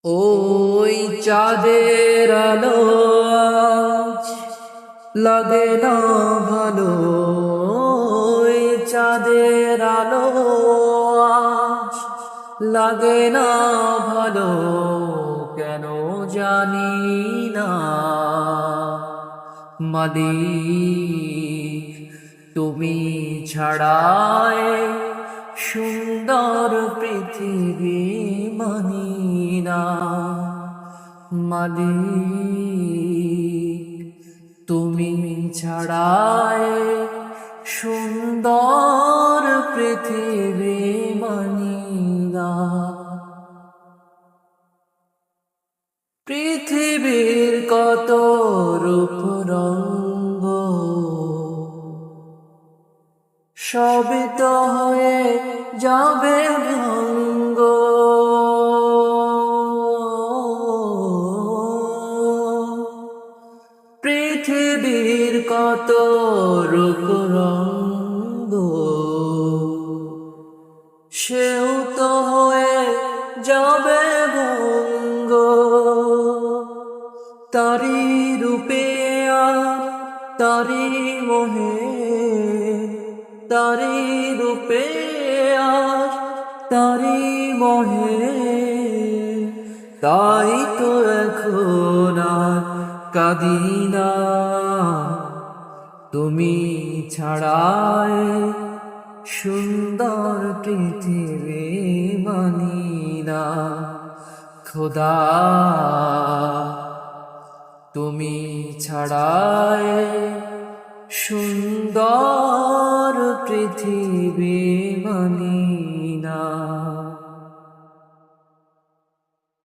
ওই চাঁদের আলো আজ লাগে না ভালো, ওই চাঁদের আলো আজ লাগে না ভালো, কেন জানি না মালিক তুমি ছাড়ায় সুন্দর পৃথিবী মানি না। মালিক তুমি ছাড়ায় সুন্দর পৃথিবী মানি না। পৃথিবীর কত রূপ রঙ্গ সবই তো হয়ে যাবে ভঙ্গ, পৃথিবীর কত রূপ রঙ্গ সেও তো হয়ে যাবে ভঙ্গ, তারি রূপে আর তারি মোহে, তারি রূপে আর তারি মোহে, তাই তো এখন আর কাঁদি না। তুমি ছাড়ায় সুন্দর পৃথিবী মানি না। খোদা তুমি ছাড়ায় সুন্দর পৃথিবী মানি